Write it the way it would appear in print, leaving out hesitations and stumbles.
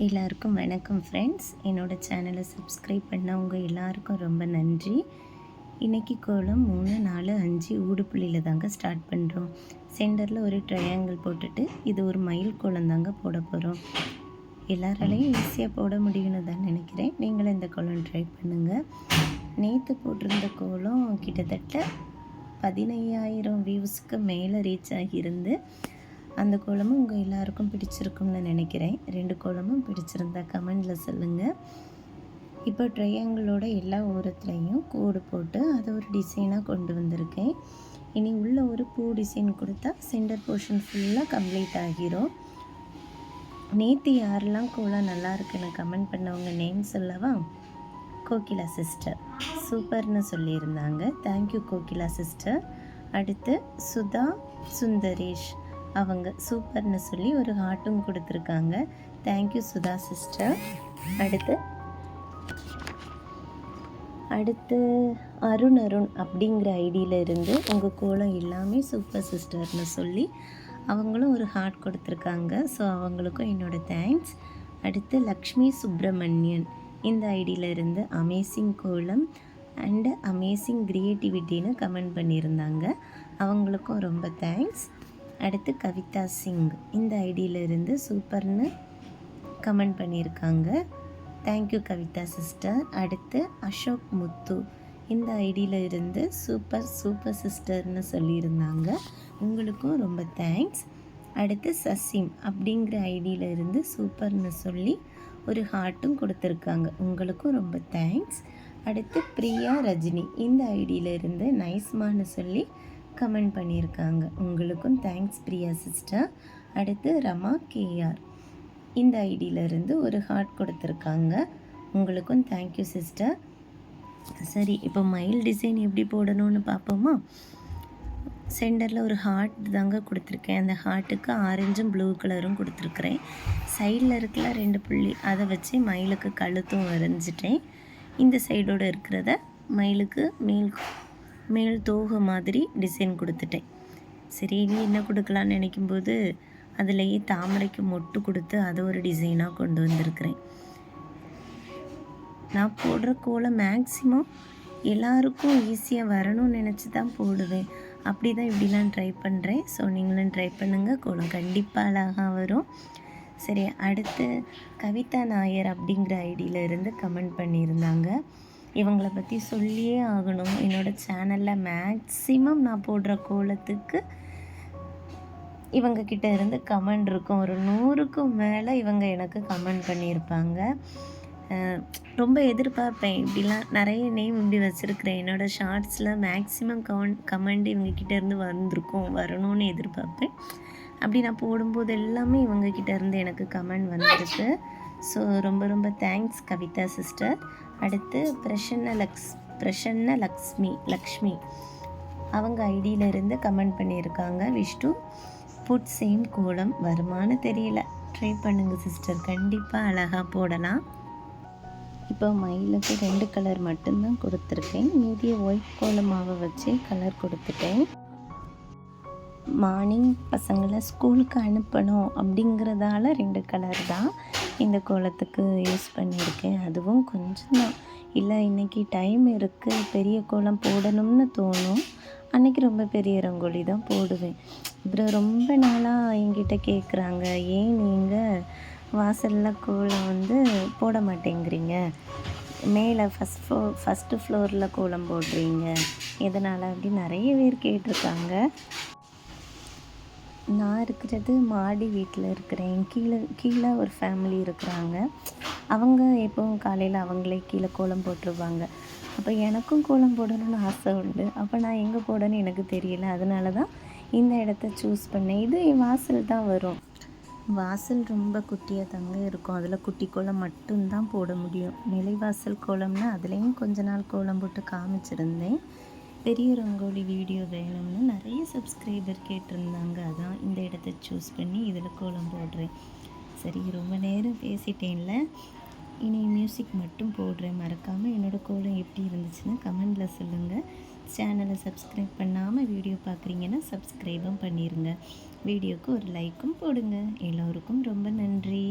எல்லாருக்கும் வணக்கம் ஃப்ரெண்ட்ஸ். என்னோடய சேனலை சப்ஸ்கிரைப் பண்ணவங்க எல்லாருக்கும் ரொம்ப நன்றி. இன்றைக்கி கோலம் 3, 4, 5 ஊடுப்புள்ளியில் தாங்க ஸ்டார்ட் பண்ணுறோம். சென்டரில் ஒரு ட்ரையாங்கிள் போட்டுட்டு இது ஒரு மயில் கோலம் தாங்க போட போகிறோம். எல்லாராலையும் ஈஸியாக போட முடியும்னு தான் நினைக்கிறேன். நீங்களும் இந்த கோலம் ட்ரை பண்ணுங்கள். நேற்று போட்டிருந்த கோலம் கிட்டத்தட்ட 15,000 வியூஸ்க்கு மேலே ரீச் ஆகியிருந்து அந்த கோலமும் உங்கள் எல்லாருக்கும் பிடிச்சிருக்கும்னு நினைக்கிறேன். 2 கோலமும் பிடிச்சிருந்தா கமெண்டில் சொல்லுங்கள். இப்போ ட்ரையாங்கிளோட எல்லா ஓரத்துலேயும் கோடு போட்டு அதை ஒரு டிசைனாக கொண்டு வந்திருக்கேன். இனி உள்ள ஒரு பூ டிசைன் கொடுத்தா சென்டர் போர்ஷன் ஃபுல்லாக கம்ப்ளீட் ஆகிரும். நேற்று யாரெல்லாம் கோலம் நல்லா இருக்குன்னு கமெண்ட் பண்ணவங்க நேம் சொல்லவா? கோகிலா சிஸ்டர் சூப்பர்னு சொல்லியிருந்தாங்க. Thank you Kokila sister. அடுத்து சுதா சுந்தரேஷ், அவங்க சூப்பர்னு சொல்லி ஒரு ஹார்ட்டும் கொடுத்துருக்காங்க. Thank you Sudha sister. அடுத்து அருண் அப்படிங்கிற ஐடியில் இருந்து உங்கள் கோலம் எல்லாமே சூப்பர் சிஸ்டர்னு சொல்லி அவங்களும் ஒரு ஹார்ட் கொடுத்துருக்காங்க. ஸோ அவங்களுக்கும் என்னோடய தேங்க்ஸ். அடுத்து லக்ஷ்மி சுப்பிரமணியன் இந்த ஐடியில் இருந்து அமேசிங் கோலம் அண்டு அமேசிங் க்ரியேட்டிவிட்டின்னு கமெண்ட் பண்ணியிருந்தாங்க. அவங்களுக்கும் ரொம்ப தேங்க்ஸ். அடுத்து கவிதா சிங் இந்த ஐடியிலிருந்து சூப்பர்னு கமெண்ட் பண்ணியிருக்காங்க. Thank you Kavitha sister. அடுத்து அசோக் முத்து இந்த ஐடியில் இருந்து சூப்பர் சிஸ்டர்னு சொல்லியிருந்தாங்க. உங்களுக்கும் ரொம்ப தேங்க்ஸ். அடுத்து சசிம் அப்படிங்கிற ஐடியில் இருந்து சூப்பர்னு சொல்லி ஒரு ஹார்ட்டும் கொடுத்துருக்காங்க. உங்களுக்கும் ரொம்ப தேங்க்ஸ். அடுத்து பிரியா ரஜினி இந்த ஐடியில் இருந்து நைஸ்மான்னு சொல்லி கமெண்ட் பண்ணியிருக்காங்க. உங்களுக்கும் தேங்க்ஸ் பிரியா சிஸ்டர். அடுத்து ரமா கேஆர் இந்த ஐடியிலேருந்து ஒரு ஹார்ட் கொடுத்துருக்காங்க. உங்களுக்கும் தேங்க்யூ சிஸ்டர். சரி, இப்போ மயில் டிசைன் எப்படி போடணும்னு பார்ப்போமா? சென்டரில் ஒரு ஹார்ட் தாங்க கொடுத்துருக்கேன். அந்த ஹார்ட்டுக்கு ஆரஞ்சும் ப்ளூ கலரும் கொடுத்துருக்குறேன். சைடில் இருக்கல 2 புள்ளி அதை வச்சு மயிலுக்கு கழுத்தும் வரைஞ்சிட்டேன். இந்த சைடோடு இருக்கிறத மயிலுக்கு மேல் தோகை மாதிரி டிசைன் கொடுத்துட்டேன். சரி, நீ என்ன கொடுக்கலான்னு நினைக்கும்போது அதுலேயே தாமரைக்கு மொட்டு கொடுத்து அதை ஒரு டிசைனாக கொண்டு வந்திருக்கிறேன். நான் போடுற கோலம் மேக்ஸிமம் எல்லாருக்கும் ஈஸியாக வரணும்னு நினச்சி தான் போடுவேன். அப்படி தான் இப்படிலாம் ட்ரை பண்ணுறேன். ஸோ நீங்களும் ட்ரை பண்ணுங்கள். கோலம் கண்டிப்பாக அழகாக வரும். சரி, அடுத்து கவிதா நாயர் அப்படிங்கிற ஐடியில் இருந்து கமெண்ட் பண்ணியிருந்தாங்க. இவங்களை பற்றி சொல்லியே ஆகணும். என்னோடய சேனலில் மேக்ஸிமம் நான் போடுற கோலத்துக்கு இவங்கக்கிட்ட இருந்து கமெண்ட் இருக்கும். ஒரு 100க்கும் மேலே இவங்க எனக்கு கமெண்ட் பண்ணியிருப்பாங்க. ரொம்ப எதிர்பார்ப்பேன். இப்படிலாம் நிறைய நேம் இப்படி வச்சுருக்கிறேன். என்னோடய ஷார்ட்ஸில் மேக்ஸிமம் கமெண்ட் இவங்கக்கிட்ட இருந்து வரணும்னு எதிர்பார்ப்பேன். அப்படி நான் போடும்போது எல்லாமே இவங்கக்கிட்ட இருந்து எனக்கு கமெண்ட் வந்திருக்கு. ஸோ ரொம்ப தேங்க்ஸ் கவிதா சிஸ்டர். அடுத்து பிரசன்ன லக்ஷ்மி அவங்க ஐடியிலேருந்து கமெண்ட் பண்ணியிருக்காங்க. விஷ்ணு புட் சேம் கோலம் வருமானு தெரியல, ட்ரை பண்ணுங்கள் சிஸ்டர். கண்டிப்பாக அழகாக போடலாம். இப்போ மயிலுக்கு 2 கலர் மட்டும்தான் கொடுத்துருக்கேன். மீதியை ஒயிட் கோலமாவை வச்சு கலர் கொடுத்துட்டேன். மார்னிங் பசங்களை ஸ்கூலுக்கு அனுப்பணும் அப்படிங்கிறதால 2 கலர் தான் இந்த கோலத்துக்கு யூஸ் பண்ணியிருக்கேன். அதுவும் கொஞ்சம் தான். இல்லை இன்றைக்கி டைம் இருக்குது, பெரிய கோலம் போடணும்னு தோணும், அன்றைக்கி ரொம்ப பெரிய ரங்கோலி தான் போடுவேன். அப்புறம் ரொம்ப நாளாக என்கிட்ட கேட்குறாங்க, ஏன் நீங்கள் வாசலில் கோலம் போட மாட்டேங்கிறீங்க, மேலே ஃபஸ்ட்டு ஃப்ளோரில் கோலம் போடுறீங்க, எதனால் அப்படி நிறைய பேர் கேட்டிருக்காங்க. நான் இருக்கிறது மாடி வீட்டில் இருக்கிறேன். கீழே ஒரு ஃபேமிலி இருக்கிறாங்க. அவங்க எப்போவும் காலையில் அவங்களே கீழே கோலம் போட்டுருவாங்க. அப்போ எனக்கும் கோலம் போடணும்னு ஆசை உண்டு. அப்போ நான் எங்கே போடணும்னு எனக்கு தெரியல. அதனால தான் இந்த இடத்த சூஸ் பண்ணேன். இது என் வாசல் தான் வரும். வாசல் ரொம்ப குட்டியாக தாங்க இருக்கும். அதில் குட்டி கோலம் மட்டும்தான் போட முடியும். நிலைவாசல் கோலம்னா அதுலேயும் கொஞ்ச நாள் கோலம் போட்டு காமிச்சிருந்தேன். பெரிய ரங்கோலி வீடியோ வேணும்னு நிறைய சப்ஸ்கிரைபர் கேட்டிருந்தாங்க. அதான் இந்த இடத்த சூஸ் பண்ணி இதில் கோலம் போடுறேன். சரி, ரொம்ப நேரம் பேசிட்டேன்ல, இனி மியூசிக் மட்டும் போடுறேன். மறக்காமல் என்னோடய கோலம் எப்படி இருந்துச்சுன்னு கமெண்டில் சொல்லுங்கள். சேனலை சப்ஸ்கிரைப் பண்ணாமல் வீடியோ பார்க்குறீங்கன்னா சப்ஸ்கிரைபும் பண்ணிடுங்க. வீடியோவுக்கு ஒரு லைக்கும் போடுங்க. எல்லோருக்கும் ரொம்ப நன்றி.